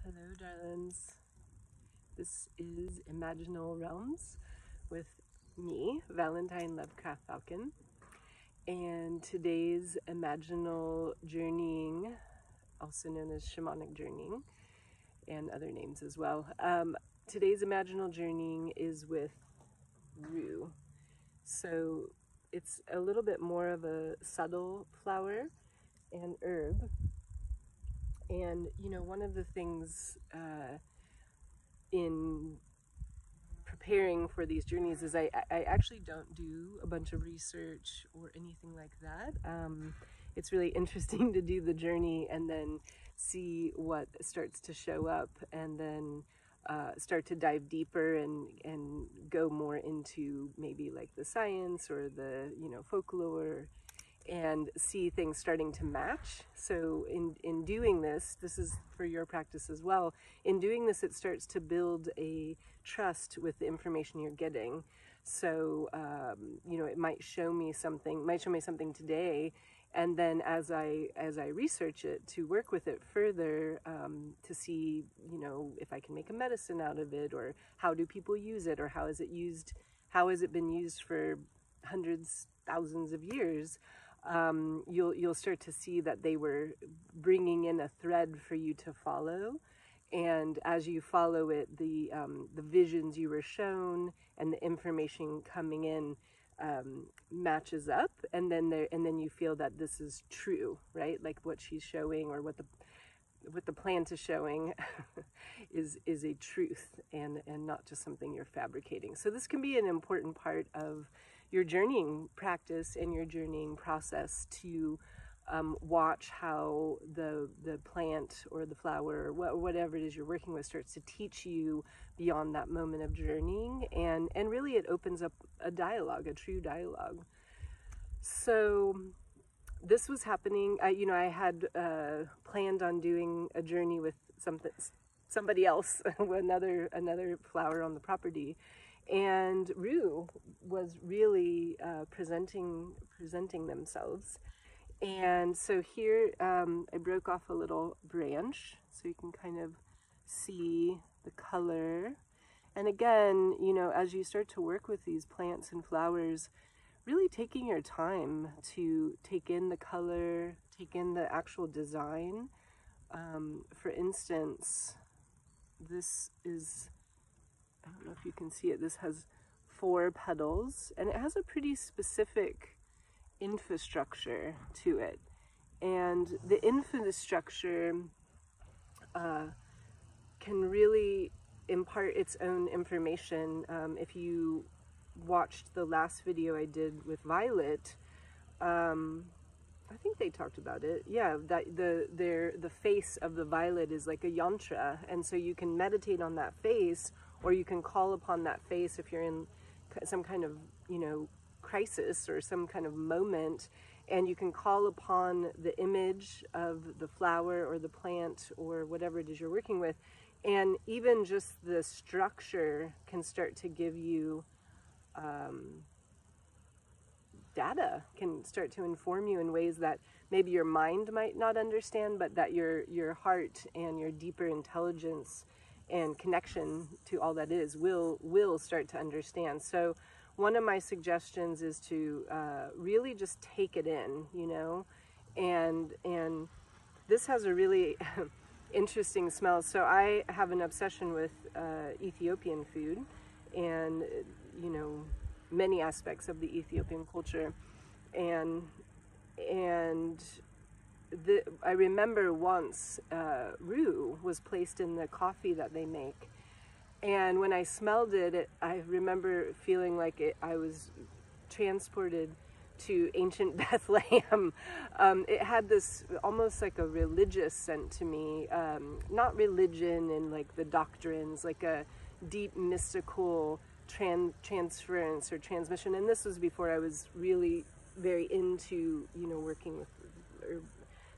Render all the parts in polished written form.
Hello, darlings. This is Imaginal Realms with me, Valentine Lovecraft Falcon, and today's imaginal journeying, also known as shamanic journeying, and other names as well. Today's imaginal journeying is with rue. So it's a little bit more of a subtle flower and herb. And, you know, one of the things in preparing for these journeys is I actually don't do a bunch of research or anything like that. It's really interesting to do the journey and then see what starts to show up, and then start to dive deeper and go more into maybe like the science or the, you know, folklore, and see things starting to match. So in doing this is for your practice as well. In doing this, it starts to build a trust with the information you're getting. So, you know, it might show me something today, and then as I research it to work with it further, to see, you know, if I can make a medicine out of it, or how do people use it, or how is it been used for hundreds, thousands of years. You'll start to see that they were bringing in a thread for you to follow, and as you follow it, the visions you were shown and the information coming in matches up, and then you feel that this is true, right? Like what she's showing, or what the plant is showing is a truth, and not just something you're fabricating. So this can be an important part of your journeying practice and your journeying process, to watch how the plant or the flower, or whatever it is you're working with, starts to teach you beyond that moment of journeying, and really it opens up a dialogue, a true dialogue. So this was happening. You know, I had planned on doing a journey with somebody else, another flower on the property, and rue was really presenting themselves. And so here I broke off a little branch so you can kind of see the color. And again, you know, as you start to work with these plants and flowers, really taking your time to take in the color, take in the actual design. For instance, this is, I don't know if you can see it, this has 4 petals, and it has a pretty specific infrastructure to it. And the infrastructure can really impart its own information. If you watched the last video I did with Violet, I think they talked about it. Yeah, that the face of the violet is like a yantra, and so you can meditate on that face, or you can call upon that face if you're in some kind of, you know, crisis or some kind of moment, and you can call upon the image of the flower or the plant or whatever it is you're working with, and even just the structure can start to give you data, can start to inform you in ways that maybe your mind might not understand, but that your heart and your deeper intelligence and connection to all that is will start to understand. So one of my suggestions is to really just take it in, you know, and this has a really interesting smell. So I have an obsession with Ethiopian food, and, you know, many aspects of the Ethiopian culture, and I remember once rue was placed in the coffee that they make, and when I smelled it, I remember feeling like I was transported to ancient Bethlehem. It had this almost like a religious scent to me, not religion and like the doctrines, like a deep mystical transference or transmission. And this was before I was really very into, you know, working with herb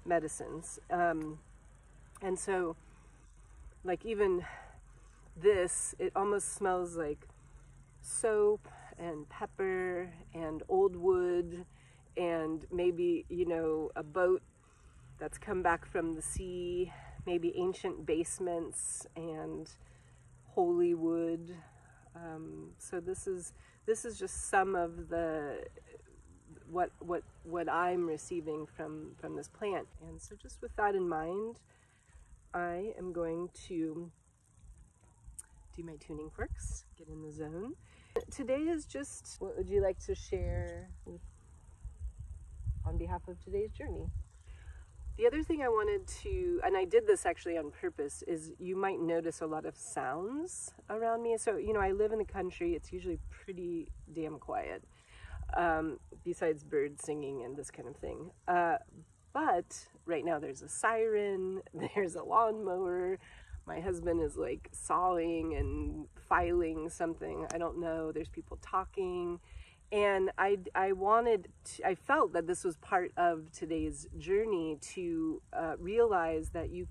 medicines. And so, like, even this, it almost smells like soap and pepper and old wood, and maybe, you know, a boat that's come back from the sea, maybe ancient basements and holy wood. So this is just some of the what I'm receiving from this plant. And so just with that in mind, I am going to do my tuning forks, get in the zone. Today is just, what would you like to share on behalf of today's journey? The other thing I wanted to, and I did this actually on purpose, is you might notice a lot of sounds around me. So, you know, I live in the country. It's usually pretty damn quiet, besides birds singing and this kind of thing. But right now there's a siren, there's a lawnmower. My husband is like sawing and filing something. I don't know. There's people talking. And I felt that this was part of today's journey to realize that you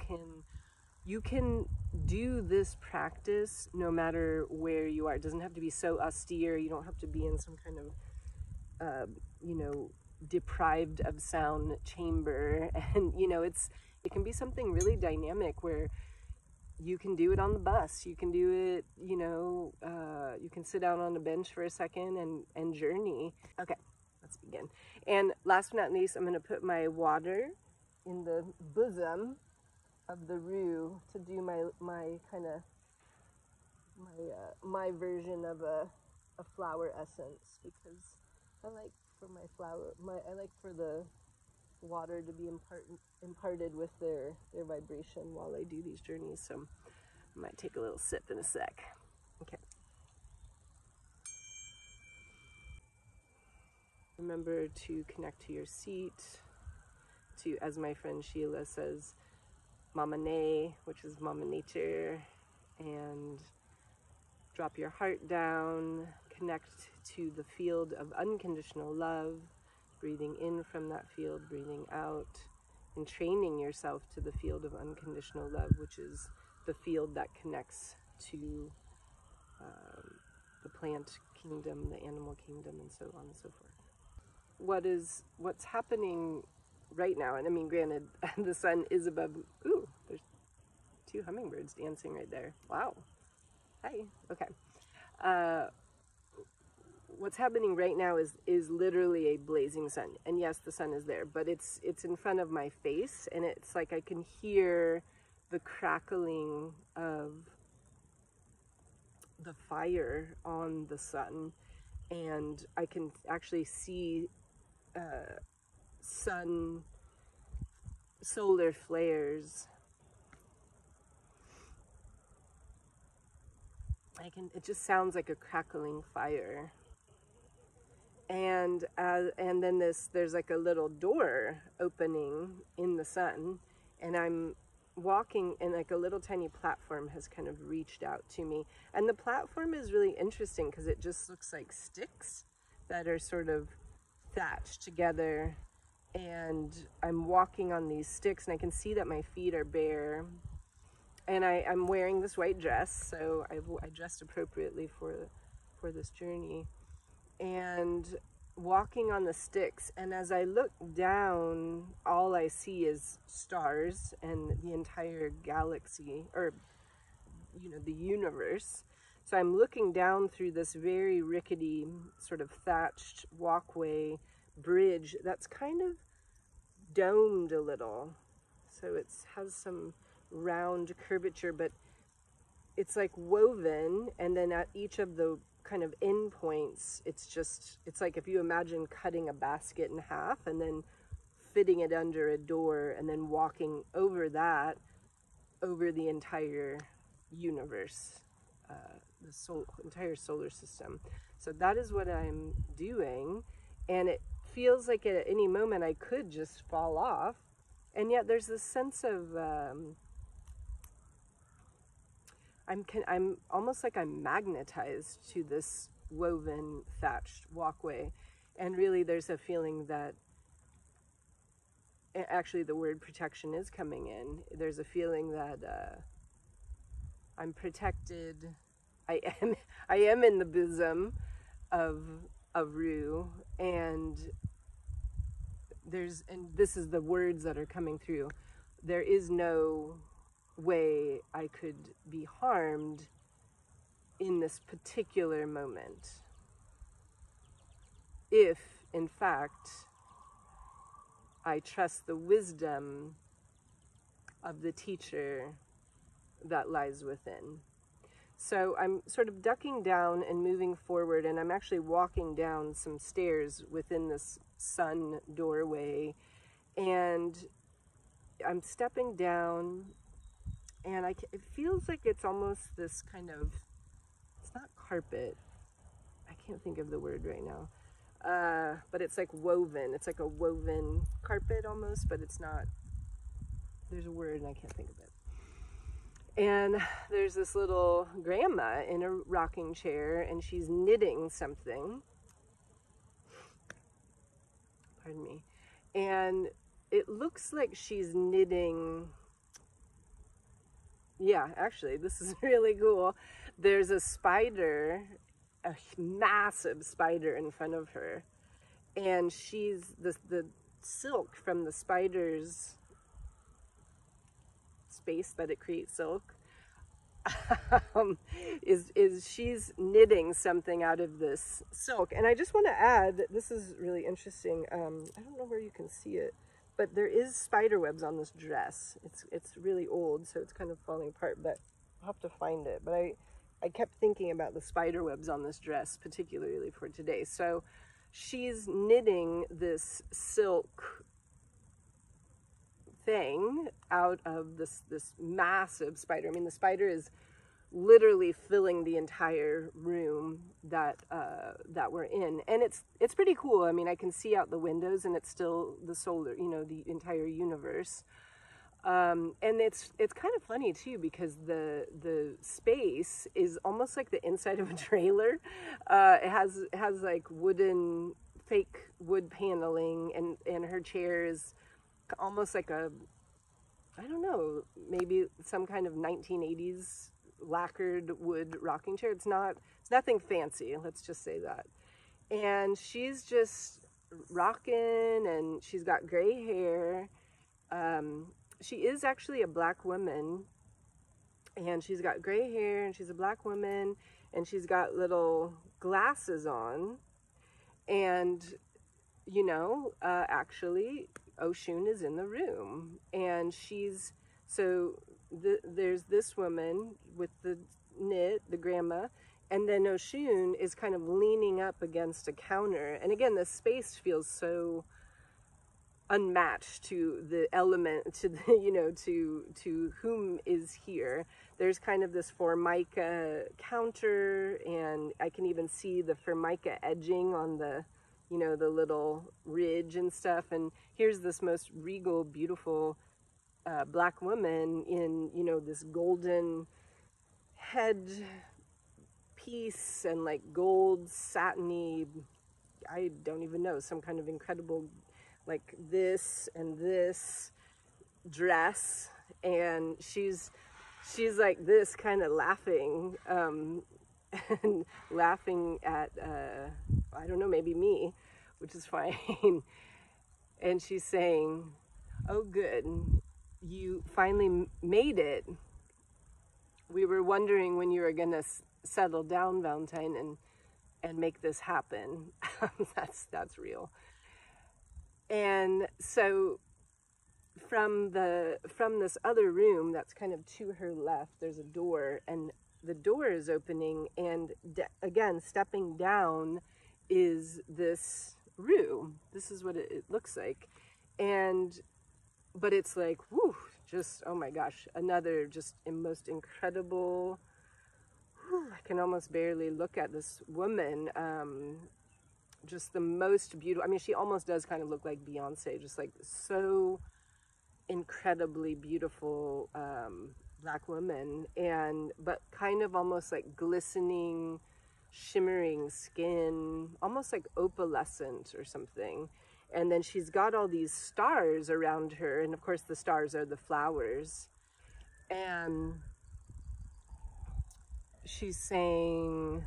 can do this practice no matter where you are. It doesn't have to be so austere. You don't have to be in some kind of, you know, deprived of sound chamber. And, you know, it can be something really dynamic where you can do it on the bus. You can do it, you know, you can sit down on a bench for a second and journey. Okay, let's begin. And last but not least, I'm going to put my water in the bosom of the rue to do my kind of, my version of a flower essence, because I like for my flower, I like for the water to be imparted with their vibration while I do these journeys. So I might take a little sip in a sec. Okay. Remember to connect to your seat, to, as my friend Sheila says, Mama Ne, which is Mama Nature, and drop your heart down, connect to the field of unconditional love, breathing in from that field, breathing out, and training yourself to the field of unconditional love, which is the field that connects to the plant kingdom, the animal kingdom, and so on and so forth. What's happening right now, and I mean, granted, the sun is above, ooh, there's 2 hummingbirds dancing right there. Wow. Hi. Okay. What's happening right now is literally a blazing sun. And yes, the sun is there, but it's in front of my face, and it's like I can hear the crackling of the fire on the sun, and I can actually see solar flares. It just sounds like a crackling fire. And then there's like a little door opening in the sun, and I'm walking, and like a little tiny platform has kind of reached out to me. And the platform is really interesting because it just looks like sticks that are sort of thatched together, and I'm walking on these sticks, and I can see that my feet are bare, and I'm wearing this white dress, so I dressed appropriately for this journey, and walking on the sticks. And as I look down, all I see is stars and the entire galaxy, or, you know, the universe. So I'm looking down through this very rickety sort of thatched walkway bridge that's kind of domed a little. So it has some round curvature, but it's like woven, and then at each of the kind of end points, it's like if you imagine cutting a basket in half and then fitting it under a door and then walking over that, over the entire universe, the entire solar system. So that is what I'm doing, and it feels like at any moment I could just fall off, and yet there's this sense of I'm almost like I'm magnetized to this woven thatched walkway, and really there's a feeling that actually the word protection is coming in. There's a feeling that I'm protected. I am in the bosom of Rue, and this is the words that are coming through. There is no way I could be harmed in this particular moment, if in fact I trust the wisdom of the teacher that lies within. So I'm sort of ducking down and moving forward, and I'm actually walking down some stairs within this sun doorway, and I'm stepping down, and it feels like it's almost this kind of, it's not carpet, I can't think of the word right now, but it's like woven, it's like a woven carpet almost, but it's not, there's a word and I can't think of it. And there's this little grandma in a rocking chair, and she's knitting something. Pardon me. And it looks like she's knitting, yeah, actually, this is really cool. There's a spider, a massive spider in front of her. And she's, the silk from the spider's space that it creates silk, she's knitting something out of this silk. And I just want to add that this is really interesting. I don't know where you can see it, but there is spider webs on this dress. It's really old, so it's kind of falling apart, but I'll have to find it. But I kept thinking about the spider webs on this dress, particularly for today. So she's knitting this silk thing out of this massive spider. I mean, the spider is literally filling the entire room that we're in, and it's pretty cool. I mean, I can see out the windows, and it's still the solar, you know, the entire universe. And it's kind of funny too, because the space is almost like the inside of a trailer. It has like fake wood paneling, and her chair is almost like a, I don't know, maybe some kind of 1980s lacquered wood rocking chair. It's nothing fancy, let's just say that. And she's just rocking, and she's got gray hair. She is actually a black woman, and she's got gray hair, and she's a black woman, and she's got little glasses on. And, you know, actually, Oshun is in the room, and there's this woman with the knit, the grandma, and then Oshun is kind of leaning up against a counter. And again, the space feels so unmatched to the element, to the, you know, to whom is here. There's kind of this formica counter, and I can even see the formica edging on the, you know, the little ridge and stuff. And here's this most regal, beautiful black woman in, you know, this golden head piece and like gold satiny, I don't even know, some kind of incredible, like this and this dress. And she's like this, kind of laughing, and laughing at, I don't know, maybe me, which is fine. And she's saying, "Oh, good, you finally made it. We were wondering when you were gonna settle down, Valentine, and make this happen." That's real. And so from this other room that's kind of to her left, there's a door, and the door is opening, and again, stepping down is this room. This is what it looks like. But it's like, whoo, just, oh my gosh, another just most incredible, I can almost barely look at this woman. Just the most beautiful. I mean, she almost does kind of look like Beyonce, just like so incredibly beautiful black woman, but kind of almost like glistening, shimmering skin, almost like opalescent or something. And then she's got all these stars around her, and of course the stars are the flowers. And she's saying,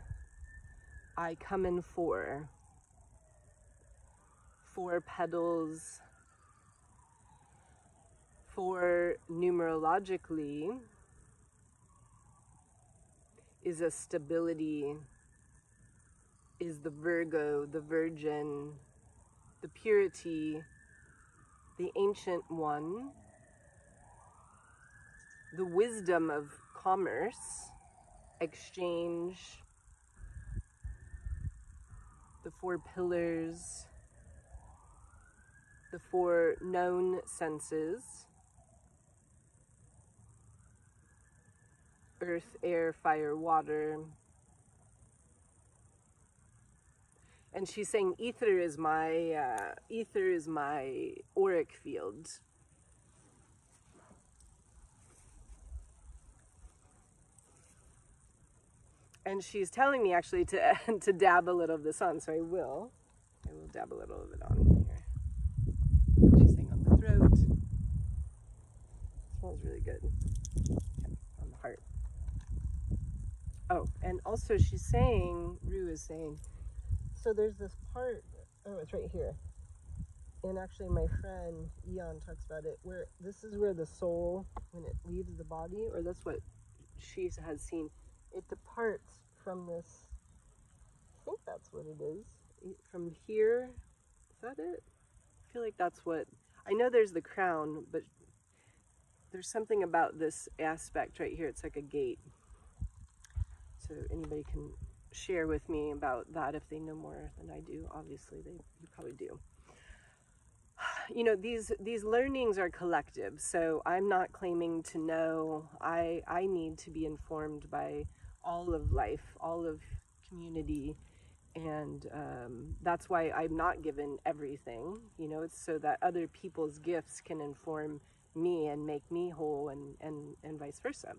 "I come in four petals, 4 numerological astrologically is a stability, is the Virgo, the Virgin, the purity, the ancient one, the wisdom of commerce, exchange, the 4 pillars, the 4 known senses, earth, air, fire, water. And she's saying ether is my auric field. And she's telling me actually to to dab a little of this on, so I will dab a little of it on here. She's saying on the throat. It smells really good. Okay, on the heart. Oh, and also she's saying, Rue is saying, so there's this part, oh, it's right here. And actually my friend Eon talks about it, where this is where the soul, when it leaves the body, or that's what she has seen, it departs from this, I think that's what it is, from here. Is that it? I feel like that's what, I know there's the crown, but there's something about this aspect right here. It's like a gate. So anybody can share with me about that if they know more than I do. Obviously, you probably do. You know, these learnings are collective, so I'm not claiming to know. I need to be informed by all of life, all of community, and that's why I'm not given everything. You know, it's so that other people's gifts can inform me and make me whole, and vice versa.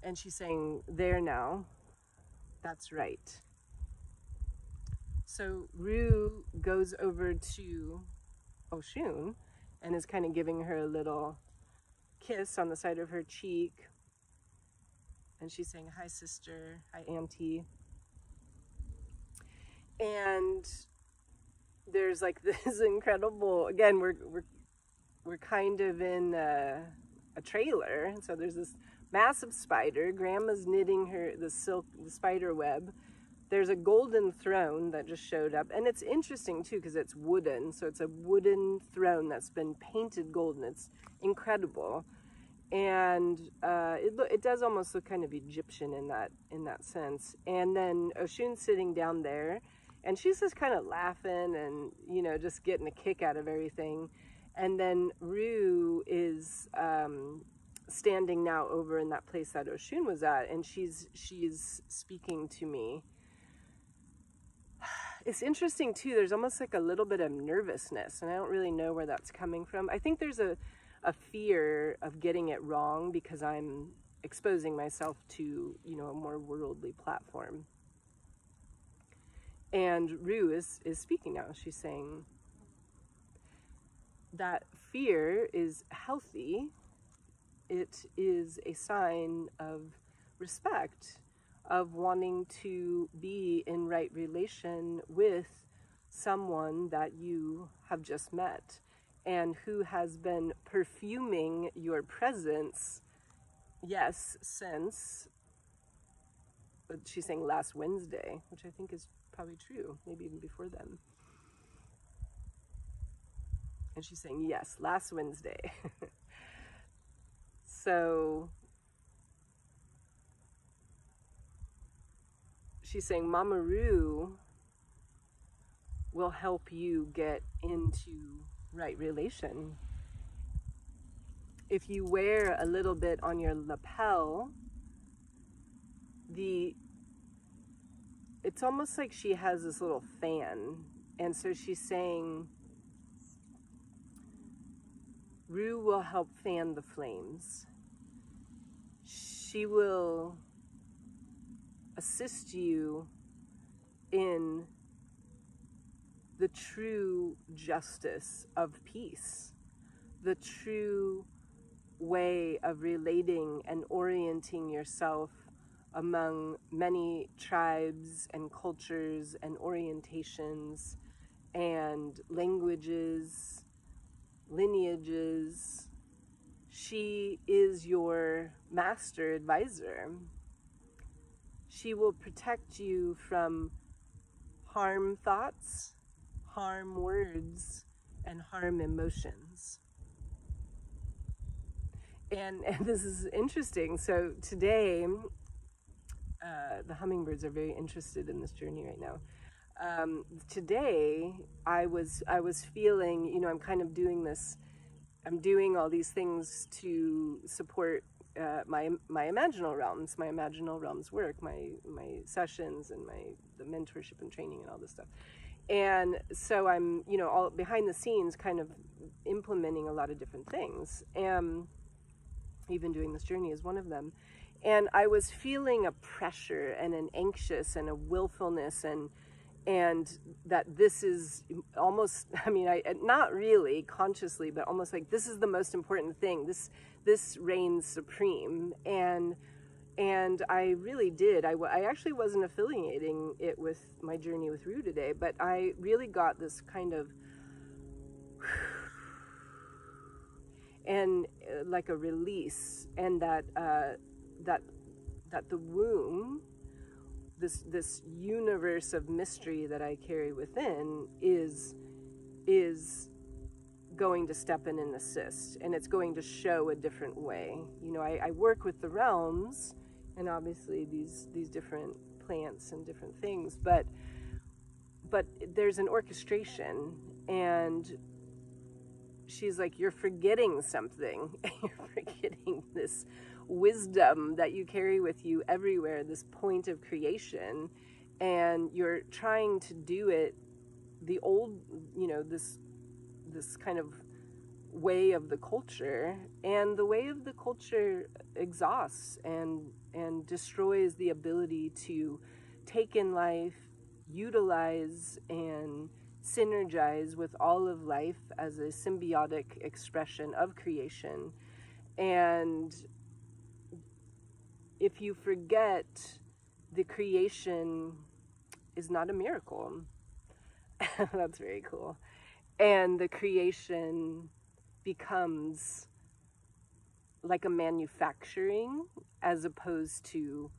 And she's saying, there now, that's right. So Rue goes over to Oshun and is kind of giving her a little kiss on the side of her cheek. And she's saying, hi, sister, hi, auntie. And there's like this incredible, again, we're kind of in a trailer. And so there's this massive spider. Grandma's knitting the spider web. There's a golden throne that just showed up, and it's interesting too because it's wooden. So it's a wooden throne that's been painted golden. It's incredible, and it does almost look kind of Egyptian in that sense. And then Oshun's sitting down there, and she's just kind of laughing and, you know, just getting a kick out of everything. And then Rue is standing now over in that place that Oshun was at, and she's speaking to me. It's interesting too, there's almost like a little bit of nervousness, and I don't really know where that's coming from. I think there's a fear of getting it wrong because I'm exposing myself to, you know, a more worldly platform. And Rue is speaking now. She's saying that fear is healthy. It is a sign of respect, of wanting to be in right relation with someone that you have just met and who has been perfuming your presence, yes, since, she's saying last Wednesday, which I think is probably true, maybe even before then. And she's saying, yes, last Wednesday. So she's saying Mama Rue will help you get into right relation. If you wear a little bit on your lapel, it's almost like she has this little fan. And so she's saying Rue will help fan the flames. She will assist you in the true justice of peace, the true way of relating and orienting yourself among many tribes and cultures and orientations and languages, lineages. She is your master advisor. She will protect you from harm thoughts, harm words, and harm emotions. And this is interesting. So today, the hummingbirds are very interested in this journey right now. Today, I was feeling, you know, I'm kind of doing this. I'm doing all these things to support my imaginal realms, my imaginal realms work, my sessions, and the mentorship and training and all this stuff. And so I'm, you know, all behind the scenes, kind of implementing a lot of different things. And even doing this journey is one of them. And I was feeling a pressure and an anxious and a willfulness and that this is almost, I mean, not really consciously, but almost like this is the most important thing. This reigns supreme. And I really did. I actually wasn't affiliating it with my journey with Rue today, but I really got this kind of and like a release, and that the womb, this universe of mystery that I carry within is going to step in and assist, and it's going to show a different way. You know, I work with the realms, and obviously these different plants and different things, but there's an orchestration, and she's like, you're forgetting something. You're forgetting this wisdom that you carry with you everywhere, this point of creation, and you're trying to do it the old, you know, this kind of way of the culture, and the way of the culture exhausts and destroys the ability to take in life, utilize, and synergize with all of life as a symbiotic expression of creation. And if you forget, the creation is not a miracle. That's very cool. And the creation becomes like a manufacturing as opposed to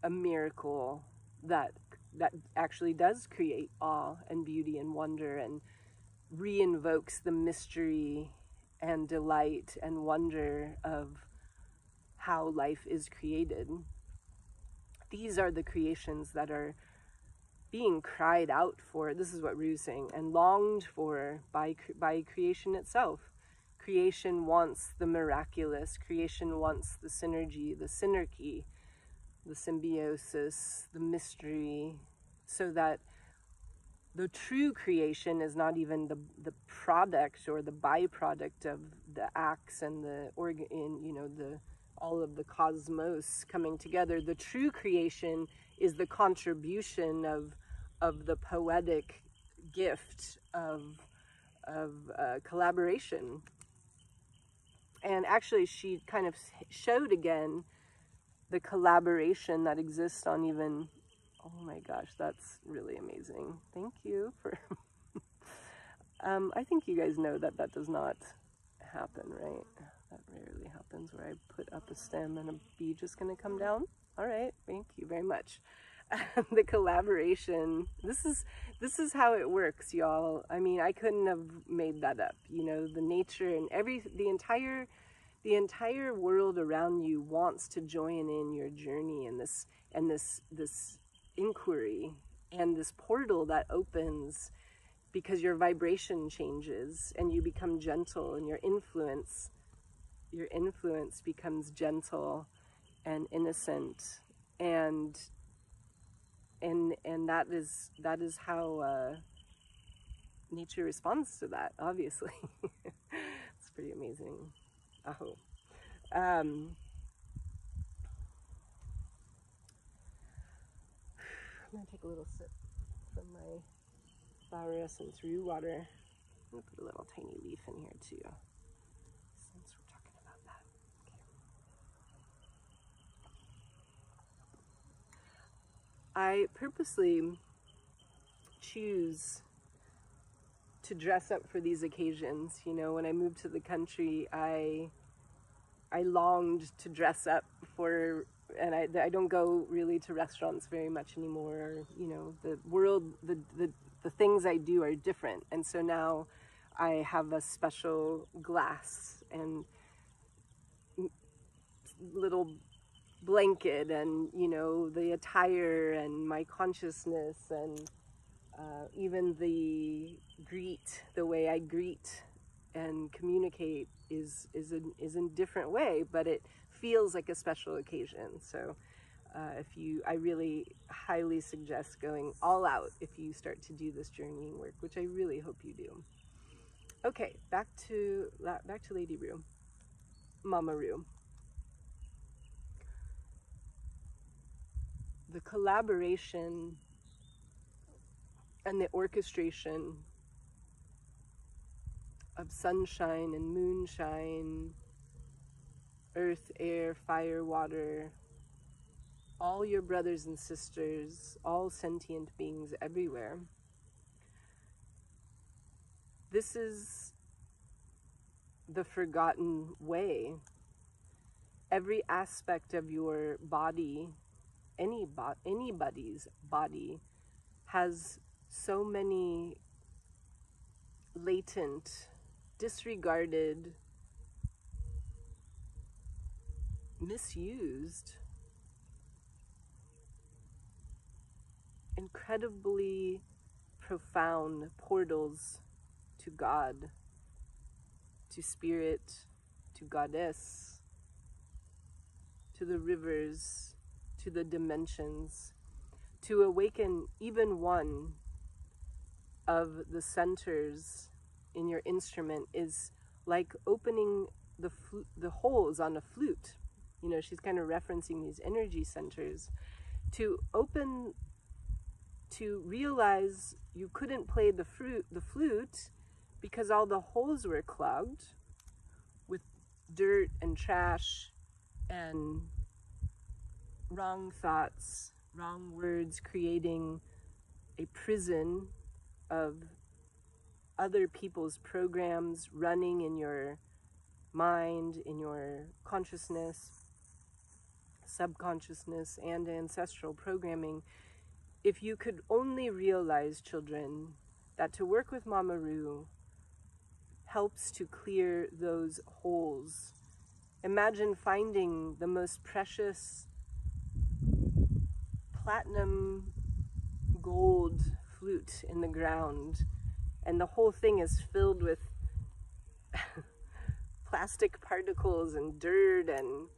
a miracle that actually does create awe and beauty and wonder and reinvokes the mystery and delight and wonder of how life is created. These are the creations that are being cried out for. This is what Rue's saying, and longed for by creation itself. Creation wants the miraculous. Creation wants the synergy, the synarchy, the symbiosis, the mystery, so that the true creation is not even the product or the byproduct of the acts and the organ, you know, all of the cosmos coming together. The true creation is the contribution of the poetic gift of collaboration. And actually, she kind of showed again the collaboration that exists on even, oh my gosh, that's really amazing. Thank you for, I think you guys know that does not happen, right? That rarely happens, where I put up a stem and a bee just gonna come down. All right, thank you very much. The collaboration, this is how it works, y'all. I mean, I couldn't have made that up. You know, the nature and the entire world around you wants to join in your journey, and this inquiry and this portal that opens because your vibration changes and you become gentle, and your influence becomes gentle and innocent, and that is how nature responds to that, obviously. It's pretty amazing. Aho. I'm gonna take a little sip from my flower essence Rue water. I'm gonna put a little tiny leaf in here too, since we're talking about that. Okay. I purposely choose to dress up for these occasions. You know, when I moved to the country, I longed to dress up for, and I don't go really to restaurants very much anymore. You know, the world, the things I do are different. And so now I have a special glass and little blanket and, you know, the attire and my consciousness and even the way I greet and communicate is a different way, but it feels like a special occasion. So I really highly suggest going all out if you start to do this journeying work, which I really hope you do. Okay, back to Lady Rue, Mama Rue. The collaboration and the orchestration of sunshine and moonshine, earth, air, fire, water, all your brothers and sisters, all sentient beings everywhere. This is the forgotten way. Every aspect of your body, anybody's body, has so many latent, disregarded, misused, incredibly profound portals to God, to spirit, to goddess, to the rivers, to the dimensions. To awaken even one of the centers in your instrument is like opening the holes on a flute. You know, she's kind of referencing these energy centers. To realize you couldn't play the flute because all the holes were clogged with dirt and trash and wrong thoughts, wrong words, creating a prison of other people's programs running in your mind, in your consciousness, subconsciousness, and ancestral programming. If you could only realize, children, that to work with Mama Rue helps to clear those holes. Imagine finding the most precious platinum gold flute in the ground, and the whole thing is filled with plastic particles and dirt, and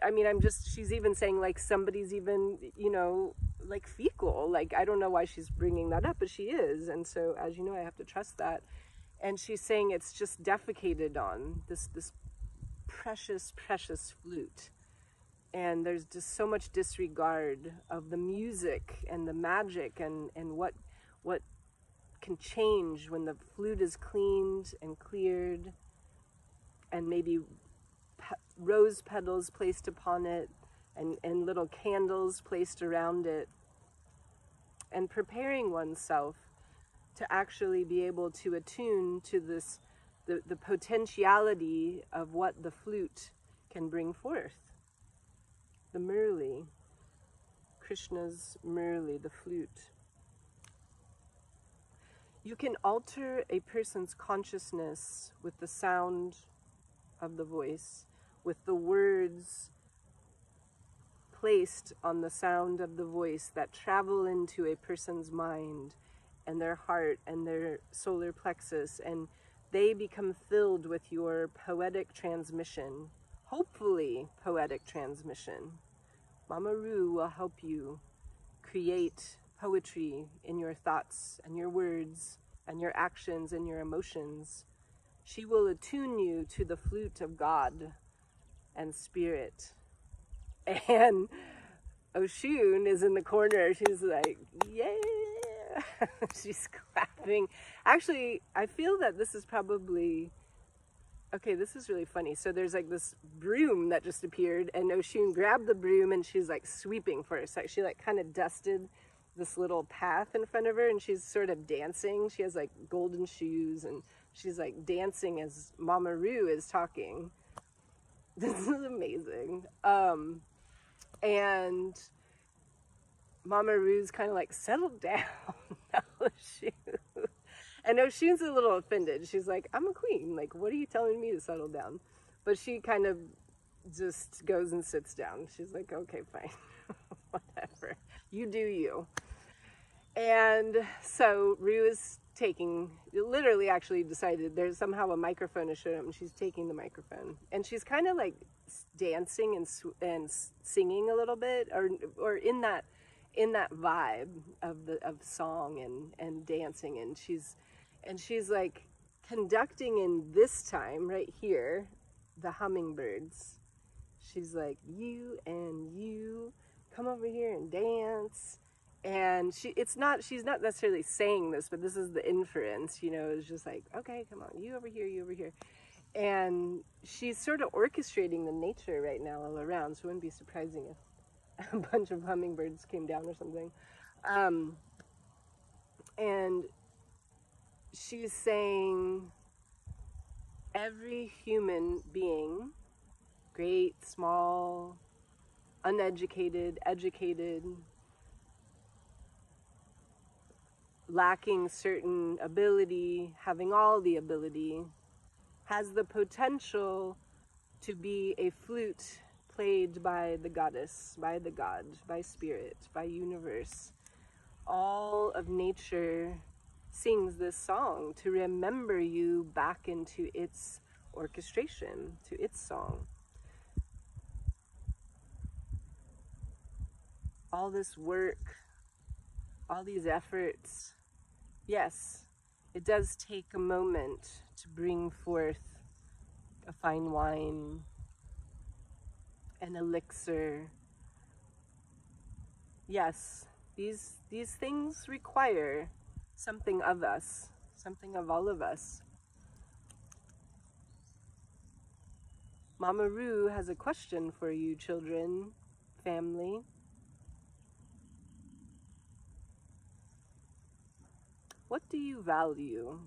I mean, she's even saying like somebody's even, you know, like fecal, like I don't know why she's bringing that up, but she is. And so, as you know, I have to trust that. And she's saying it's just defecated on this precious flute. And there's just so much disregard of the music and the magic and what can change when the flute is cleaned and cleared, and maybe rose petals placed upon it and little candles placed around it, and preparing oneself to actually be able to attune to this, the potentiality of what the flute can bring forth. The Murli, Krishna's Murli, the flute. You can alter a person's consciousness with the sound of the voice, with the words placed on the sound of the voice that travel into a person's mind and their heart and their solar plexus, and they become filled with your poetic transmission, hopefully poetic transmission. Mama Rue will help you create poetry in your thoughts and your words and your actions and your emotions. She will attune you to the flute of God and spirit. And Oshun is in the corner. She's like, yeah. She's clapping. Actually, I feel that this is probably, okay, this is really funny. So there's like this broom that just appeared, and Oshun grabbed the broom and she's like sweeping for a sec. She like kind of dusted this little path in front of her, and she's sort of dancing. She has like golden shoes, and she's like dancing as Mama Roo is talking. This is amazing. And Mama Roo's kind of like, settle down, Oshun. And Oshun's a little offended. She's like, I'm a queen. Like, what are you telling me to settle down? But she kind of just goes and sits down. She's like, okay, fine. Whatever. You do you. And so Roo is literally actually decided there's somehow a microphone to show him. She's taking the microphone. And she's kind of like dancing and singing a little bit, or in that vibe of song and dancing. And she's like conducting in this time right here, the hummingbirds. She's like, you and you, come over here and dance. And she's not necessarily saying this, but this is the inference, you know, it's just like, okay, come on, you over here, you over here. And she's sort of orchestrating the nature right now all around, so it wouldn't be surprising if a bunch of hummingbirds came down or something. And she's saying, every human being, great, small, uneducated, educated, lacking certain ability, having all the ability, has the potential to be a flute played by the goddess, by the god, by spirit, by universe. All of nature sings this song to remember you back into its orchestration, to its song. All this work, all these efforts, yes, it does take a moment to bring forth a fine wine, an elixir. Yes, these things require something of us, something of all of us. Mama Roo has a question for you, children, family. What do you value?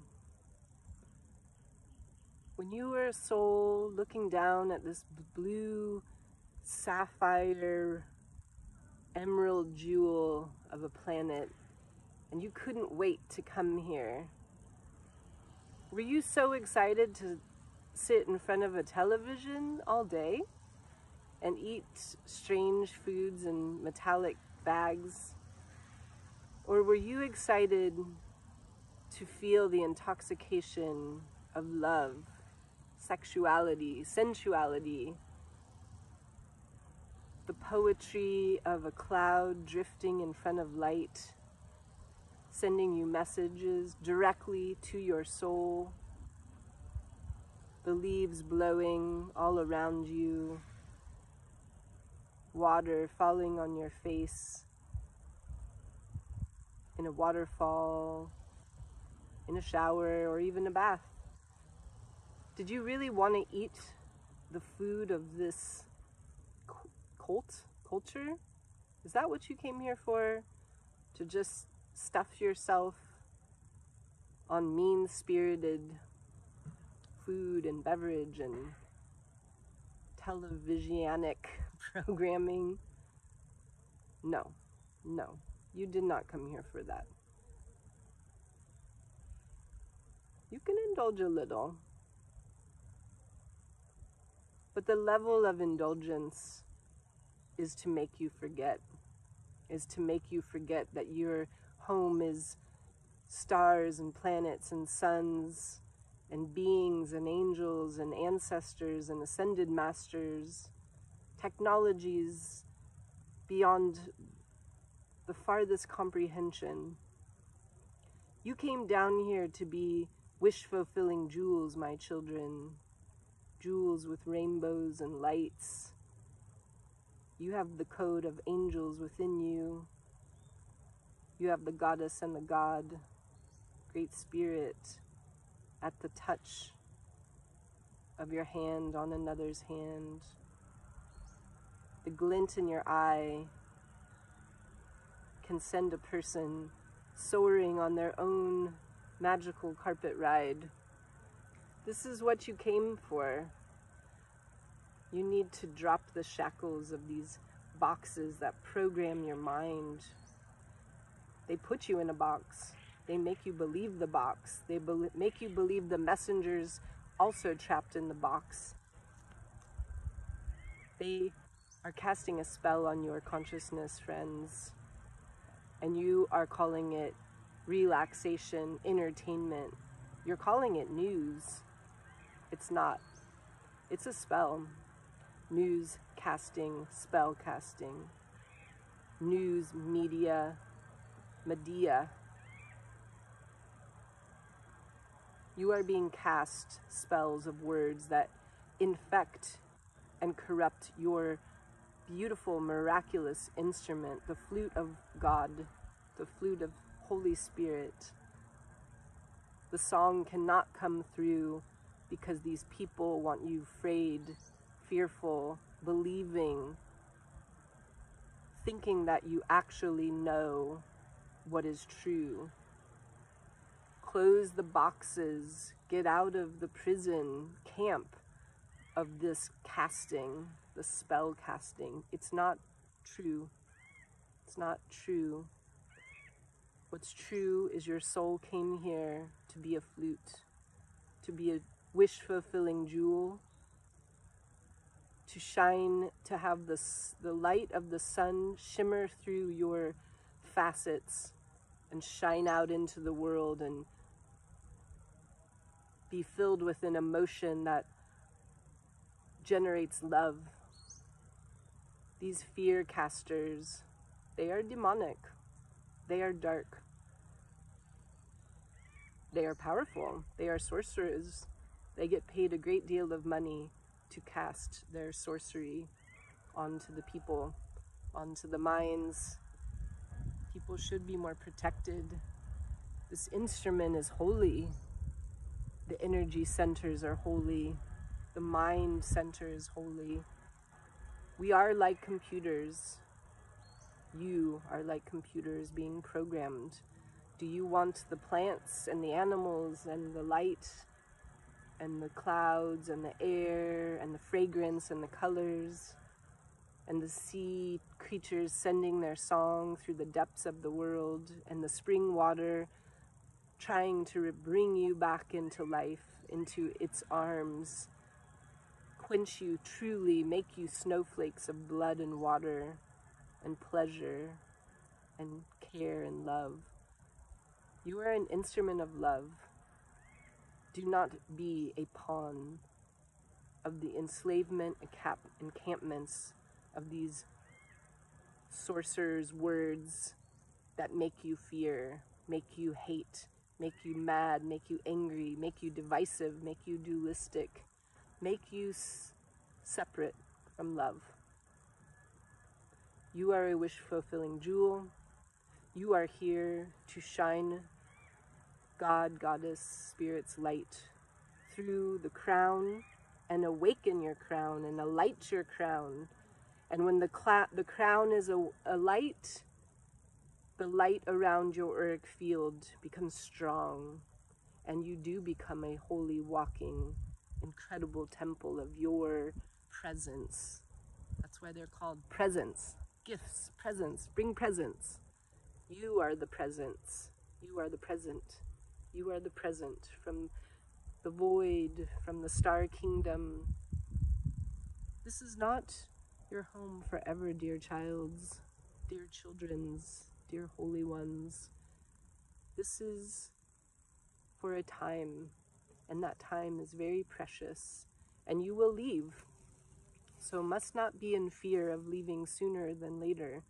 When you were a soul looking down at this blue sapphire emerald jewel of a planet, and you couldn't wait to come here, were you so excited to sit in front of a television all day and eat strange foods in metallic bags? Or were you excited to feel the intoxication of love, sexuality, sensuality, the poetry of a cloud drifting in front of light, sending you messages directly to your soul, the leaves blowing all around you, water falling on your face, in a waterfall, in a shower, or even a bath? Did you really want to eat the food of this culture? Is that what you came here for? To just stuff yourself on mean-spirited food and beverage and televisionic programming? No, no, you did not come here for that. You can indulge a little, but the level of indulgence is to make you forget, that your home is stars and planets and suns and beings and angels and ancestors and ascended masters, technologies beyond the farthest comprehension. You came down here to be wish-fulfilling jewels, my children, jewels with rainbows and lights. You have the code of angels within you. You have the goddess and the god, Great Spirit, at the touch of your hand on another's hand. The glint in your eye can send a person soaring on their own magical carpet ride. This is what you came for. You need to drop the shackles of these boxes that program your mind. They put you in a box. They make you believe the box. They make you believe the messenger's also trapped in the box. They are casting a spell on your consciousness, friends. And you are calling it relaxation, entertainment. You're calling it news. It's not. It's a spell. News casting, spell casting. News, media, Medea. You are being cast spells of words that infect and corrupt your beautiful, miraculous instrument, the flute of God, the flute of Holy Spirit. The song cannot come through because these people want you afraid, fearful, believing, thinking that you actually know what is true. Close the boxes, get out of the prison camp of this casting, the spell casting. It's not true. It's not true. What's true is your soul came here to be a flute, to be a wish-fulfilling jewel, to shine, to have the light of the sun shimmer through your facets and shine out into the world and be filled with an emotion that generates love. These fear casters, they are demonic. They are dark. They are powerful. They are sorcerers. They get paid a great deal of money to cast their sorcery onto the people, onto the minds. People should be more protected. This instrument is holy. The energy centers are holy. The mind center is holy. We are like computers. You are like computers being programmed. Do you want the plants and the animals and the light and the clouds and the air and the fragrance and the colors and the sea creatures sending their song through the depths of the world and the spring water trying to bring you back into life, into its arms, quench you truly, make you snowflakes of blood and water and pleasure and care and love? You are an instrument of love. Do not be a pawn of the enslavement encampments of these sorcerers' words that make you fear, make you hate, make you mad, make you angry, make you divisive, make you dualistic, make you separate from love. You are a wish-fulfilling jewel. You are here to shine God, Goddess, Spirit's light through the crown and awaken your crown and alight your crown. And when the crown is a light, the light around your auric field becomes strong, and you do become a holy, walking, incredible temple of your presence. That's why they're called presents, gifts, presents. Bring presents. You are the presence. You are the present. You are the present from the void, from the star kingdom. This is not your home forever, dear childs, dear children's, dear holy ones. This is for a time, and that time is very precious, and you will leave. So must not be in fear of leaving sooner than later,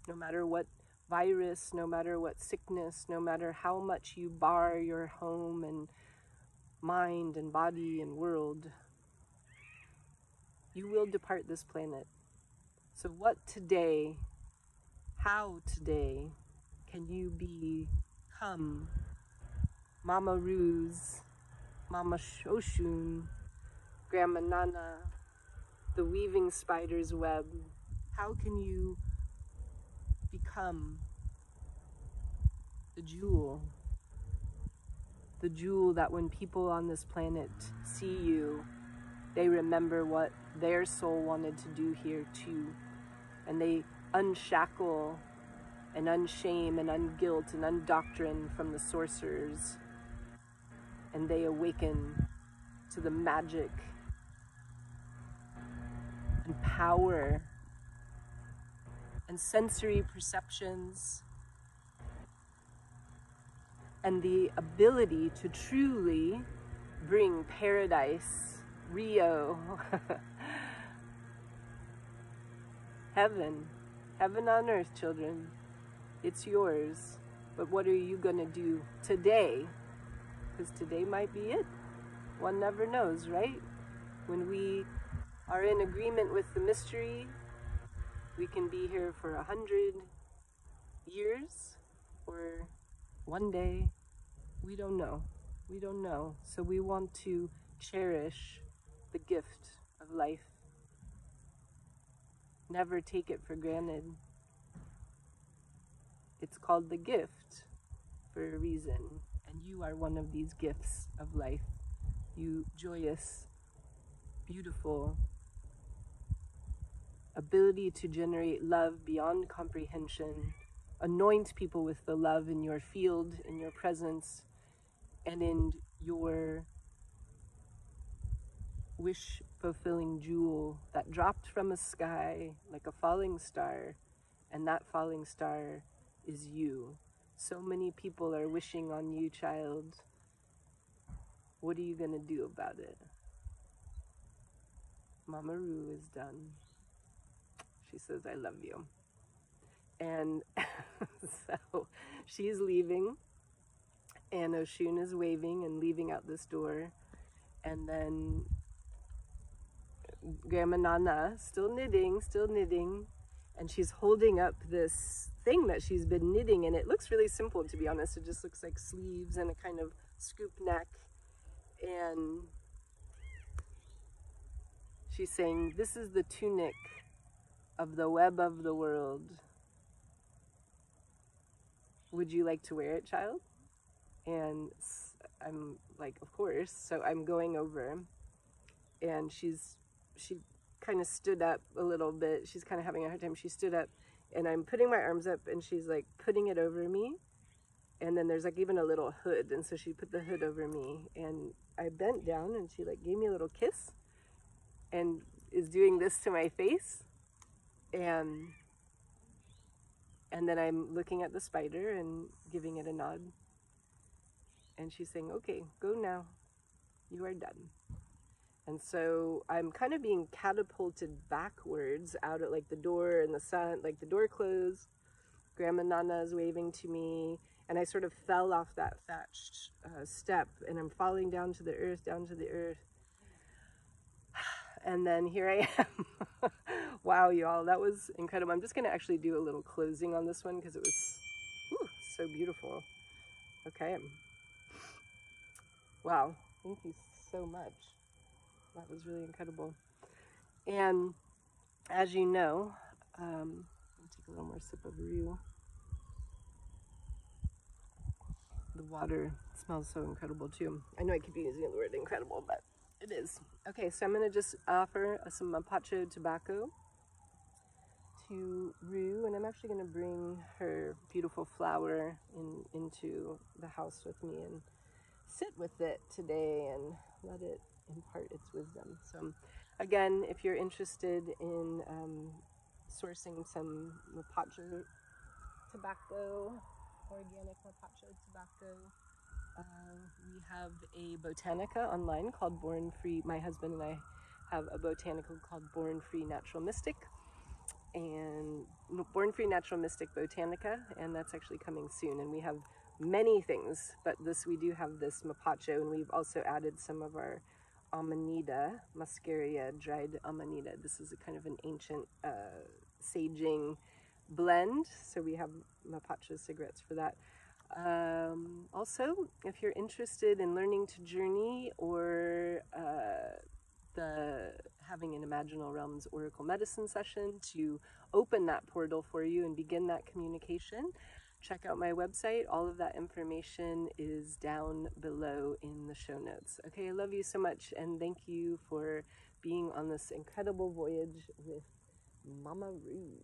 no matter what virus, no matter what sickness, no matter how much you bar your home and mind and body and world. You will depart this planet. So what today, how today can you become Mama Ruse, Mama Shoshun, Grandma Nana, the weaving spider's web? How can you become the jewel that when people on this planet see you, they remember what their soul wanted to do here too, and they unshackle and unshame and unguilt and undoctrine from the sorcerers, and they awaken to the magic and power and sensory perceptions and the ability to truly bring paradise, Rio, heaven on earth, children. It's yours. But what are you gonna do today? Because today might be it. One never knows, right? When we are in agreement with the mystery, we can be here for 100 years or one day. We don't know. We don't know. So we want to cherish the gift of life. Never take it for granted. It's called the gift for a reason, and you are one of these gifts of life. You joyous, beautiful ability to generate love beyond comprehension. Anoint people with the love in your field, in your presence, and in your wish-fulfilling jewel that dropped from a sky like a falling star, and that falling star is you. So many people are wishing on you, child. What are you gonna do about it? Mama Roo is done. She says, I love you. And so she's leaving, and Oshun is waving and leaving out this door. And then Grandma Nana, still knitting, and she's holding up this thing that she's been knitting, and it looks really simple, to be honest. It just looks like sleeves and a kind of scoop neck. And she's saying, this is the tunic of the web of the world. Would you like to wear it, child? And I'm like, of course. So I'm going over, and she kind of stood up a little bit. She's kind of having a hard time. She stood up, and I'm putting my arms up, and she's like putting it over me. And then there's like even a little hood, and so she put the hood over me, and I bent down, and she like gave me a little kiss and is doing this to my face. And then I'm looking at the spider and giving it a nod. And she's saying, okay, go now. You are done. And so I'm kind of being catapulted backwards out at like the door and the sun, like the door closed. Grandma Nana is waving to me. And I sort of fell off that thatched step, and I'm falling down to the earth. And then here I am. Wow, y'all, that was incredible. I'm just gonna actually do a little closing on this one because it was so beautiful. Okay. Wow, thank you so much. That was really incredible. And as you know, let me take a little more sip of Ryu. The water smells so incredible too. I know I keep using the word incredible, but it is. Okay, so I'm gonna just offer some mapacho tobacco to Rue, and I'm actually gonna bring her beautiful flower into the house with me and sit with it today and let it impart its wisdom. So again, if you're interested in sourcing some mapacho tobacco, organic mapacho tobacco, we have a botanica online called Born Free. My husband and I have a botanical called Born Free Natural Mystic, and Born Free Natural Mystic Botanica, and that's actually coming soon. And we have many things, but we do have this mapacho, and we've also added some of our amanita, muscaria, dried amanita. This is a kind of an ancient saging blend, so we have mapacho cigarettes for that. Also, if you're interested in learning to journey or having an Imaginal Realms Oracle Medicine session to open that portal for you and begin that communication, check out my website. All of that information is down below in the show notes. Okay, I love you so much, and thank you for being on this incredible voyage with Mama Roo.